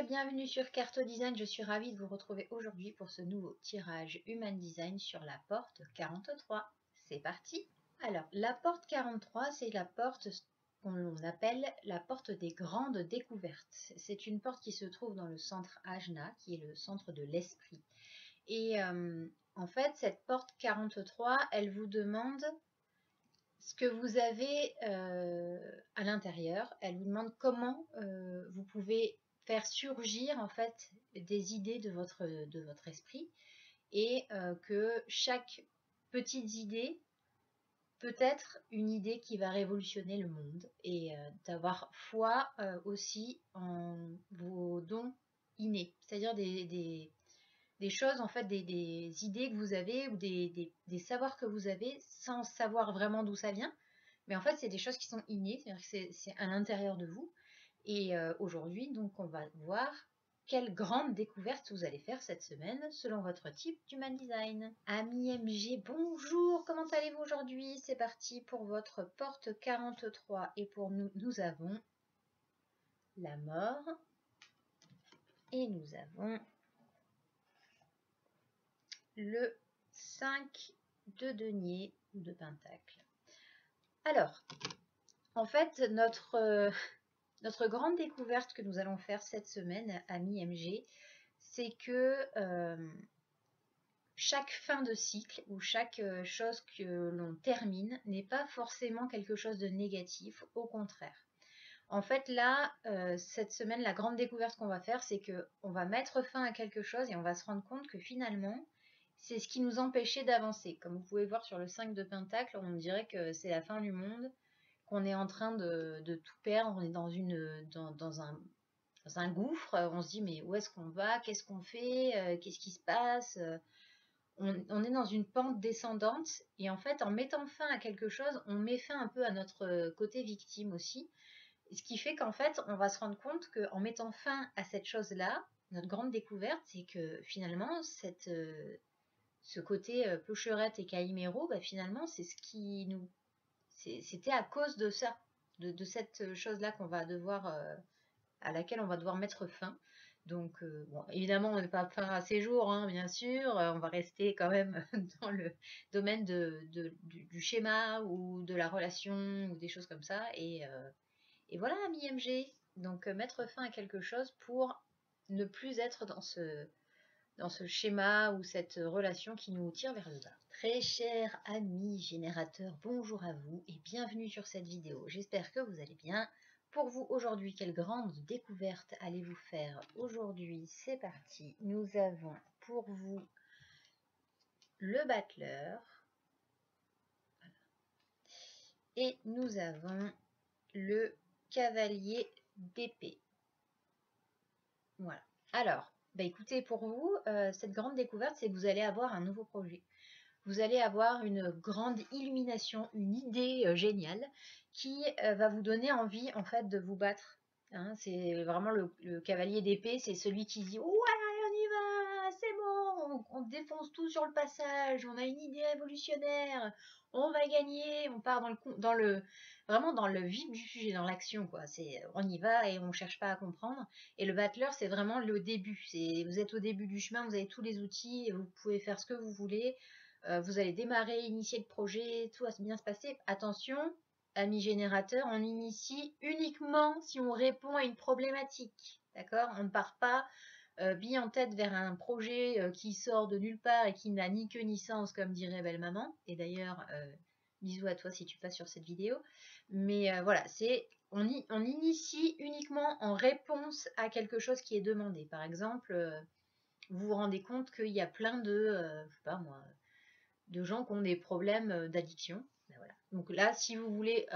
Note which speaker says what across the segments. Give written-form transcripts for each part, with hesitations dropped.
Speaker 1: bienvenue sur Carto Design, je suis ravie de vous retrouver aujourd'hui pour ce nouveau tirage Human Design sur la porte 43. C'est parti! Alors, la porte 43, c'est la porte qu'on appelle la porte des grandes découvertes. C'est une porte qui se trouve dans le centre Ajna, qui est le centre de l'esprit. Et en fait, cette porte 43, elle vous demande ce que vous avez à l'intérieur. Elle vous demande comment vous pouvez faire surgir en fait des idées de votre esprit et que chaque petite idée peut être une idée qui va révolutionner le monde et d'avoir foi aussi en vos dons innés, c'est-à-dire des choses, en fait, des idées que vous avez ou des savoirs que vous avez sans savoir vraiment d'où ça vient. Mais en fait, c'est des choses qui sont innées, c'est-à-dire que c'est à l'intérieur de vous. Et aujourd'hui, donc, on va voir quelle grande découverte vous allez faire cette semaine selon votre type d'Human Design. Ami MG, bonjour, comment allez-vous aujourd'hui? C'est parti pour votre porte 43 et pour nous, nous avons la mort et nous avons le 5 de denier ou de pentacle. Alors, en fait, notre grande découverte que nous allons faire cette semaine, ami MG, c'est que chaque fin de cycle ou chaque chose que l'on termine n'est pas forcément quelque chose de négatif, au contraire. En fait, là, cette semaine, la grande découverte qu'on va faire, c'est qu'on va mettre fin à quelque chose et on va se rendre compte que finalement, c'est ce qui nous empêchait d'avancer. Comme vous pouvez voir sur le 5 de pentacle, on dirait que c'est la fin du monde, qu'on est en train de tout perdre, on est dans un gouffre, on se dit mais où est-ce qu'on va, qu'est-ce qu'on fait, qu'est-ce qui se passe, on est dans une pente descendante et en fait en mettant fin à quelque chose, on met fin un peu à notre côté victime aussi, ce qui fait qu'en fait on va se rendre compte qu'en mettant fin à cette chose-là, notre grande découverte, c'est que finalement ce côté Peucherette et Caïméro, bah, finalement c'est ce qui nous... C'était à cause de ça, de cette chose-là qu'on va devoir, à laquelle on va devoir mettre fin. Donc, bon, évidemment, on n'est pas fin à ces jours, hein, bien sûr. On va rester quand même dans le domaine du schéma ou de la relation ou des choses comme ça. Et voilà, ami MG. Donc, mettre fin à quelque chose pour ne plus être dans ce schéma ou cette relation qui nous tire vers le bas. Très cher ami générateur, bonjour à vous et bienvenue sur cette vidéo. J'espère que vous allez bien. Pour vous aujourd'hui, quelle grande découverte allez-vous faire aujourd'hui? C'est parti. Nous avons pour vous le battleur et nous avons le cavalier d'épée. Voilà. Alors, bah écoutez, pour vous, cette grande découverte, c'est que vous allez avoir un nouveau projet. Vous allez avoir une grande illumination, une idée géniale qui va vous donner envie en fait de vous battre. Hein, c'est vraiment le cavalier d'épée, c'est celui qui dit ouais, on y va, c'est bon, on défonce tout sur le passage, on a une idée révolutionnaire, on va gagner, on part vraiment dans le vif du sujet, dans l'action quoi. C'est on y va et on cherche pas à comprendre. Et le battleur, c'est vraiment le début. Vous êtes au début du chemin, vous avez tous les outils et vous pouvez faire ce que vous voulez. Vous allez démarrer, initier le projet, tout va bien se passer. Attention, ami générateur, on initie uniquement si on répond à une problématique. D'accord? On ne part pas bille en tête vers un projet qui sort de nulle part et qui n'a ni queue ni sens, comme dirait belle maman. Et d'ailleurs, bisous à toi si tu passes sur cette vidéo. Mais voilà, on initie uniquement en réponse à quelque chose qui est demandé. Par exemple, vous vous rendez compte qu'il y a plein de, je sais pas moi, de gens qui ont des problèmes d'addiction. Ben voilà. Donc là, si vous voulez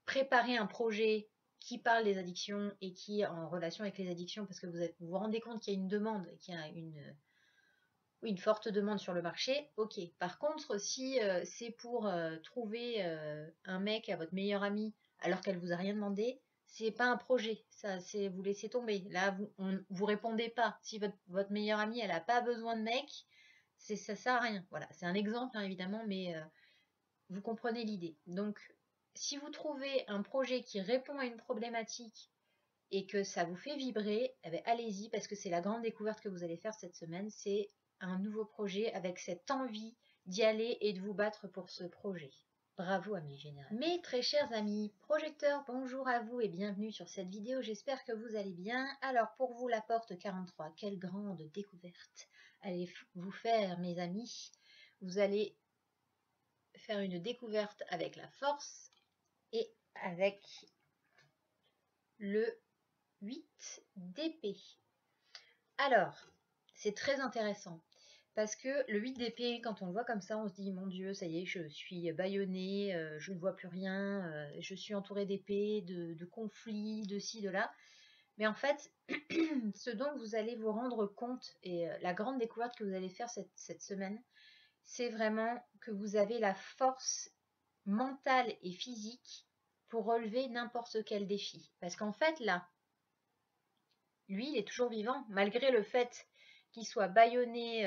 Speaker 1: préparer un projet qui parle des addictions et qui est en relation avec les addictions, parce que vous vous rendez compte qu'il y a une demande, qu'il y a une forte demande sur le marché, ok. Par contre, si c'est pour trouver un mec à votre meilleure amie alors qu'elle vous a rien demandé, c'est pas un projet, ça c'est vous laissez tomber. Là, vous répondez pas. Si votre meilleure amie elle a pas besoin de mec, ça sert à rien. Voilà, c'est un exemple hein, évidemment, mais vous comprenez l'idée. Donc, si vous trouvez un projet qui répond à une problématique et que ça vous fait vibrer, eh bien, allez-y, parce que c'est la grande découverte que vous allez faire cette semaine. C'est un nouveau projet avec cette envie d'y aller et de vous battre pour ce projet. Bravo amis générateurs. Mes très chers amis projecteurs, bonjour à vous et bienvenue sur cette vidéo, j'espère que vous allez bien. Alors pour vous la porte 43, quelle grande découverte allez-vous faire mes amis? Vous allez faire une découverte avec la force et avec le 8 d'épée. Alors, c'est très intéressant. Parce que le 8 d'épée, quand on le voit comme ça, on se dit, mon Dieu, ça y est, je suis bâillonnée, je ne vois plus rien, je suis entourée d'épées, de conflits, de ci, de là. Mais en fait, ce dont vous allez vous rendre compte, et la grande découverte que vous allez faire cette semaine, c'est vraiment que vous avez la force mentale et physique pour relever n'importe quel défi. Parce qu'en fait, là, lui, il est toujours vivant, malgré le fait qu'il soit bâillonné,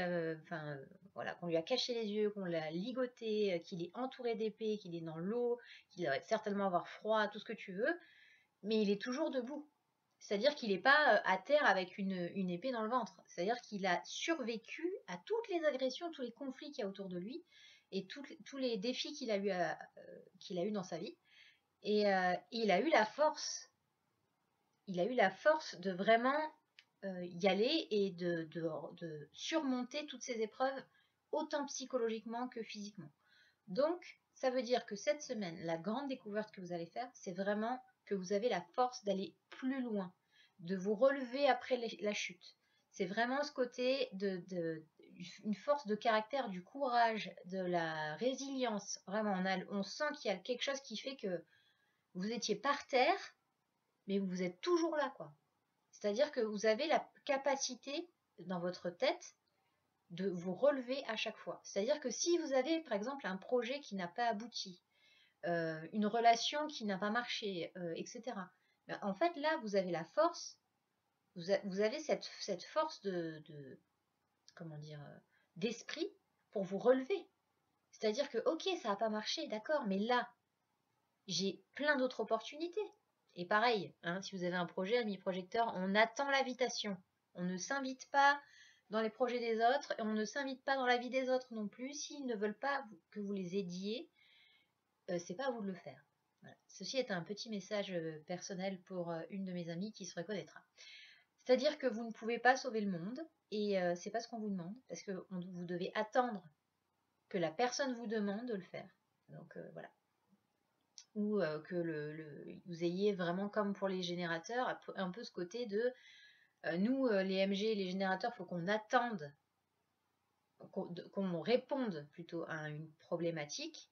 Speaker 1: voilà, qu'on lui a caché les yeux, qu'on l'a ligoté, qu'il est entouré d'épées, qu'il est dans l'eau, qu'il doit certainement avoir froid, tout ce que tu veux, mais il est toujours debout. C'est-à-dire qu'il n'est pas à terre avec une épée dans le ventre. C'est-à-dire qu'il a survécu à toutes les agressions, tous les conflits qu'il y a autour de lui, et tous les défis qu'il a eu dans sa vie. Et il a eu la force. Il a eu la force de vraiment y aller et de surmonter toutes ces épreuves, autant psychologiquement que physiquement. Donc, ça veut dire que cette semaine, la grande découverte que vous allez faire, c'est vraiment que vous avez la force d'aller plus loin, de vous relever après la chute. C'est vraiment ce côté une force de caractère, du courage, de la résilience. Vraiment, on sent qu'il y a quelque chose qui fait que vous étiez par terre, mais vous êtes toujours là, quoi. C'est-à-dire que vous avez la capacité dans votre tête de vous relever à chaque fois. C'est-à-dire que si vous avez, par exemple, un projet qui n'a pas abouti, une relation qui n'a pas marché, etc. Ben, en fait, là, vous avez la force, vous avez cette force comment dire, d'esprit pour vous relever. C'est-à-dire que, ok, ça n'a pas marché, d'accord, mais là, j'ai plein d'autres opportunités. Et pareil, hein, si vous avez un projet, ami projecteur, on attend l'invitation. On ne s'invite pas dans les projets des autres et on ne s'invite pas dans la vie des autres non plus. S'ils ne veulent pas que vous les aidiez, c'est pas à vous de le faire. Voilà. Ceci est un petit message personnel pour une de mes amies qui se reconnaîtra. C'est-à-dire que vous ne pouvez pas sauver le monde et c'est pas ce qu'on vous demande parce que vous devez attendre que la personne vous demande de le faire. Donc voilà. Ou que vous ayez vraiment comme pour les générateurs un peu ce côté de nous les MG les générateurs, il faut qu'on attende qu'on réponde plutôt à une problématique.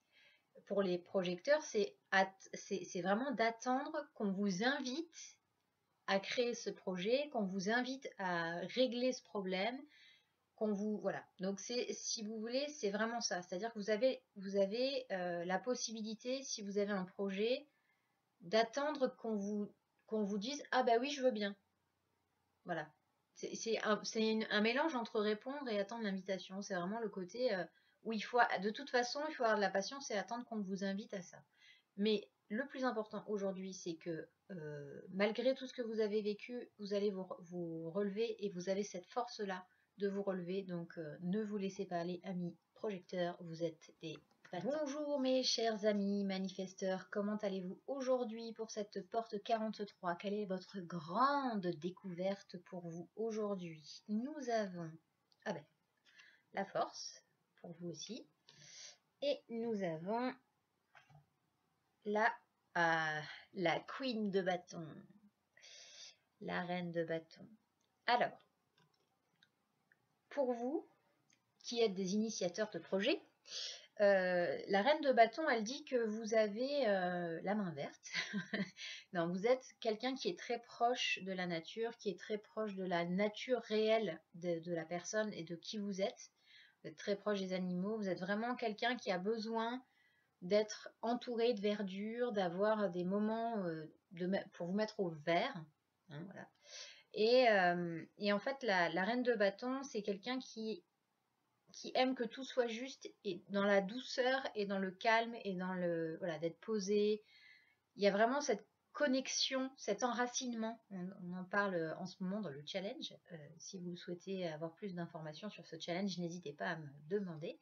Speaker 1: Pour les projecteurs, c'est vraiment d'attendre qu'on vous invite à créer ce projet, qu'on vous invite à régler ce problème, voilà. Donc si vous voulez, c'est vraiment ça. C'est-à-dire que vous avez la possibilité, si vous avez un projet, d'attendre qu'on vous dise ah bah oui je veux bien. Voilà. C'est un mélange entre répondre et attendre l'invitation. C'est vraiment le côté où de toute façon, il faut avoir de la patience et attendre qu'on vous invite à ça. Mais le plus important aujourd'hui, c'est que malgré tout ce que vous avez vécu, vous allez vous relever et vous avez cette force-là de vous relever. Donc ne vous laissez pas aller, amis projecteurs, vous êtes des patins. Bonjour mes chers amis manifesteurs, comment allez-vous aujourd'hui pour cette porte 43? Quelle est votre grande découverte pour vous aujourd'hui? Nous avons la force, pour vous aussi, et nous avons la queen de bâton, la reine de bâton. Alors, pour vous qui êtes des initiateurs de projets, la reine de bâton, elle dit que vous avez la main verte. Non, vous êtes quelqu'un qui est très proche de la nature, qui est très proche de la nature réelle de la personne et de qui vous êtes. Vous êtes très proche des animaux. Vous êtes vraiment quelqu'un qui a besoin d'être entouré de verdure, d'avoir des moments pour vous mettre au vert. Hein, voilà. Et en fait, la reine de bâton, c'est quelqu'un qui aime que tout soit juste et dans la douceur et dans le calme et dans le voilà d'être posé. Il y a vraiment connexion, cet enracinement. On en parle en ce moment dans le challenge. Si vous souhaitez avoir plus d'informations sur ce challenge, n'hésitez pas à me demander.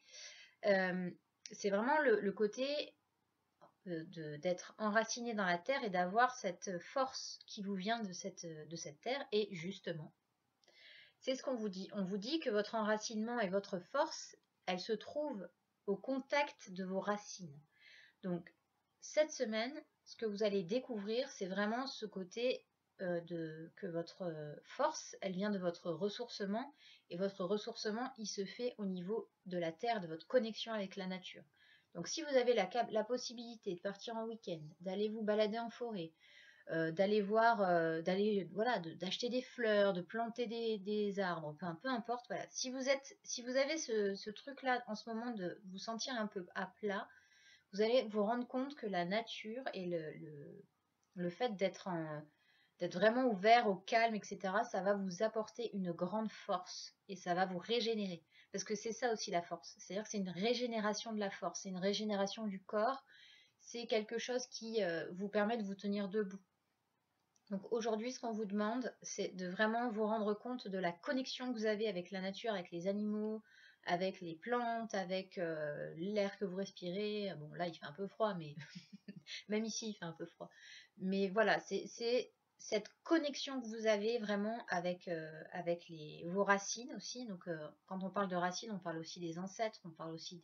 Speaker 1: C'est vraiment le côté d'être enraciné dans la terre et d'avoir cette force qui vous vient de cette terre. Et justement, c'est ce qu'on vous dit. On vous dit que votre enracinement et votre force, elle se trouve au contact de vos racines. Donc, cette semaine, ce que vous allez découvrir, c'est vraiment ce côté que votre force, elle vient de votre ressourcement. Et votre ressourcement, il se fait au niveau de la terre, de votre connexion avec la nature. Donc, si vous avez la possibilité de partir en week-end, d'aller vous balader en forêt, d'aller voir, d'acheter des fleurs, de planter des arbres, peu importe, voilà. Si vous avez ce truc-là en ce moment de vous sentir un peu à plat, vous allez vous rendre compte que la nature et le fait d'être vraiment ouvert au calme, etc., ça va vous apporter une grande force et ça va vous régénérer. Parce que c'est ça aussi la force. C'est-à-dire que c'est une régénération de la force, c'est une régénération du corps. C'est quelque chose qui vous permet de vous tenir debout. Donc aujourd'hui, ce qu'on vous demande, c'est de vraiment vous rendre compte de la connexion que vous avez avec la nature, avec les animaux, avec les plantes, avec l'air que vous respirez. Bon, là, il fait un peu froid, mais même ici, il fait un peu froid. Mais voilà, c'est cette connexion que vous avez vraiment avec vos racines aussi. Donc, quand on parle de racines, on parle aussi des ancêtres, on parle aussi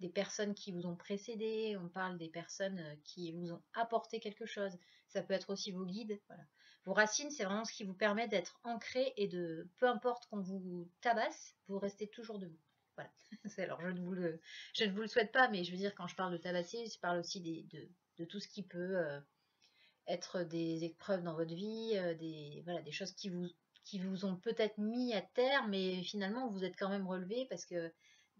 Speaker 1: des personnes qui vous ont précédé, on parle des personnes qui vous ont apporté quelque chose. Ça peut être aussi vos guides. Voilà. Vos racines, c'est vraiment ce qui vous permet d'être ancré et de, peu importe qu'on vous tabasse, vous restez toujours debout. Voilà. Alors, je ne vous le souhaite pas, mais je veux dire, quand je parle de tabasser, je parle aussi de tout ce qui peut être des épreuves dans votre vie, des choses qui vous ont peut-être mis à terre, mais finalement vous êtes quand même relevé parce que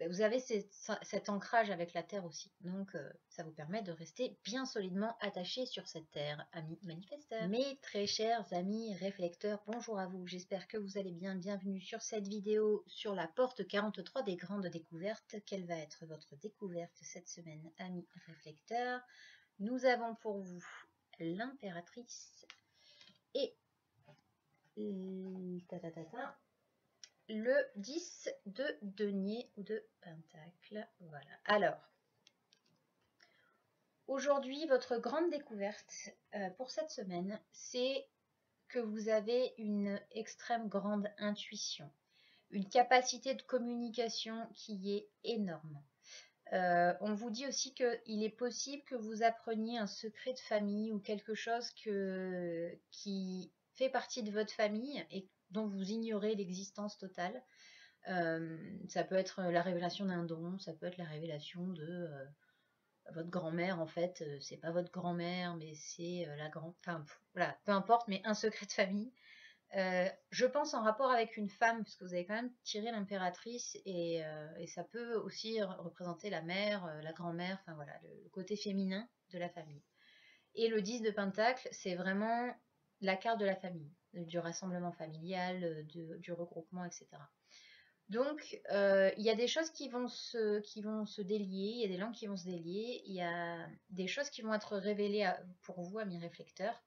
Speaker 1: vous avez cet ancrage avec la terre aussi. Donc ça vous permet de rester bien solidement attaché sur cette terre, amis manifesteurs. Mes très chers amis réflecteurs, bonjour à vous, j'espère que vous allez bien. Bienvenue sur cette vidéo sur la porte 43 des grandes découvertes. Quelle va être votre découverte cette semaine, amis réflecteurs? Nous avons pour vous l'impératrice et le 10 de denier ou de pentacle. Voilà. Alors, aujourd'hui, votre grande découverte pour cette semaine, c'est que vous avez une extrême grande intuition, une capacité de communication qui est énorme. On vous dit aussi qu'il est possible que vous appreniez un secret de famille ou quelque chose qui fait partie de votre famille et dont vous ignorez l'existence totale. Ça peut être la révélation d'un don, ça peut être la révélation de votre grand-mère, en fait, c'est pas votre grand-mère, mais c'est la grand... Enfin, voilà, peu importe, mais un secret de famille. Je pense en rapport avec une femme, puisque vous avez quand même tiré l'impératrice, et ça peut aussi représenter la mère, la grand-mère, enfin voilà, le côté féminin de la famille. Et le 10 de pentacle, c'est vraiment la carte de la famille, du rassemblement familial, du regroupement, etc. Donc, il y a des choses qui vont se délier, il y a des langues qui vont se délier, il y a des choses qui vont être révélées pour vous, amis réflecteurs,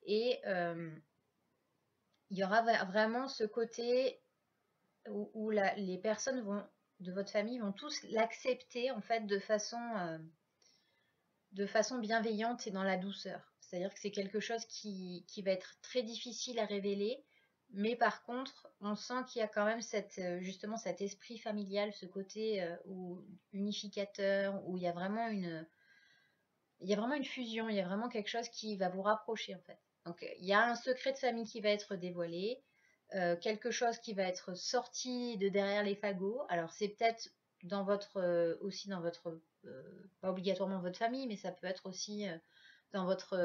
Speaker 1: et il y aura vraiment ce côté où les personnes de votre famille vont tous l'accepter en fait de façon bienveillante et dans la douceur. C'est-à-dire que c'est quelque chose qui va être très difficile à révéler, mais par contre, on sent qu'il y a quand même justement cet esprit familial, ce côté unificateur, où il y a vraiment une fusion, il y a vraiment quelque chose qui va vous rapprocher en fait. Donc il y a un secret de famille qui va être dévoilé, quelque chose qui va être sorti de derrière les fagots. Alors c'est peut-être aussi dans votre, pas obligatoirement votre famille, mais ça peut être aussi dans votre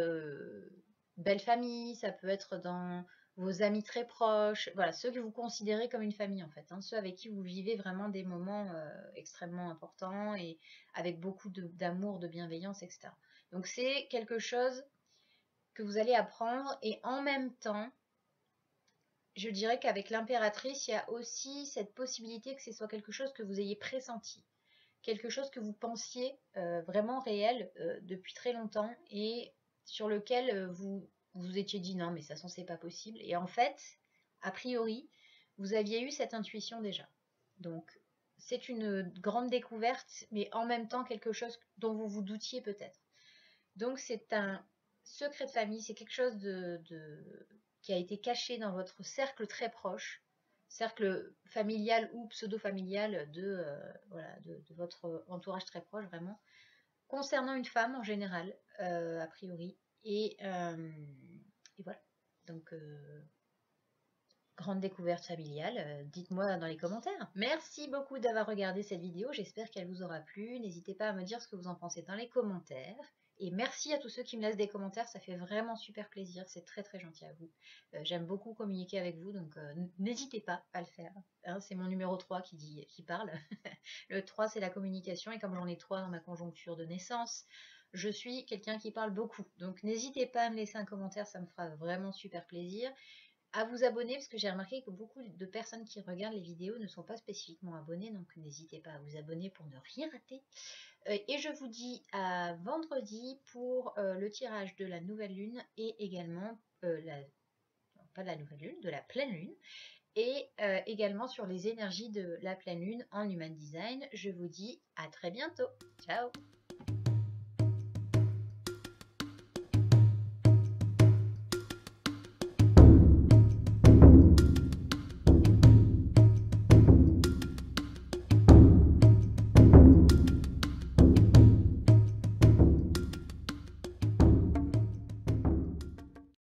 Speaker 1: belle famille, ça peut être dans vos amis très proches, voilà, ceux que vous considérez comme une famille en fait, hein, ceux avec qui vous vivez vraiment des moments extrêmement importants et avec beaucoup d'amour, de bienveillance, etc. Donc c'est quelque chose que vous allez apprendre et en même temps, je dirais qu'avec l'impératrice, il y a aussi cette possibilité que ce soit quelque chose que vous ayez pressenti, quelque chose que vous pensiez vraiment réel depuis très longtemps et sur lequel vous vous étiez dit non mais ça sent c'est pas possible, et en fait a priori vous aviez eu cette intuition déjà. Donc c'est une grande découverte, mais en même temps quelque chose dont vous vous doutiez peut-être. Donc c'est un secret de famille, c'est quelque chose qui a été caché dans votre cercle très proche, cercle familial ou pseudo-familial de votre entourage très proche vraiment, concernant une femme en général, a priori. Et voilà. Donc grande découverte familiale, dites-moi dans les commentaires. Merci beaucoup d'avoir regardé cette vidéo, j'espère qu'elle vous aura plu. N'hésitez pas à me dire ce que vous en pensez dans les commentaires. Et merci à tous ceux qui me laissent des commentaires, ça fait vraiment super plaisir, c'est très très gentil à vous. J'aime beaucoup communiquer avec vous, donc n'hésitez pas à le faire. Hein, c'est mon numéro 3 qui parle. Le 3 c'est la communication, et comme j'en ai 3 dans ma conjoncture de naissance, je suis quelqu'un qui parle beaucoup. Donc n'hésitez pas à me laisser un commentaire, ça me fera vraiment super plaisir. À vous abonner, parce que j'ai remarqué que beaucoup de personnes qui regardent les vidéos ne sont pas spécifiquement abonnées, donc n'hésitez pas à vous abonner pour ne rien rater. Et je vous dis à vendredi pour le tirage de la nouvelle lune, et également, pas de la nouvelle lune, de la pleine lune, et également sur les énergies de la pleine lune en Human Design. Je vous dis à très bientôt. Ciao!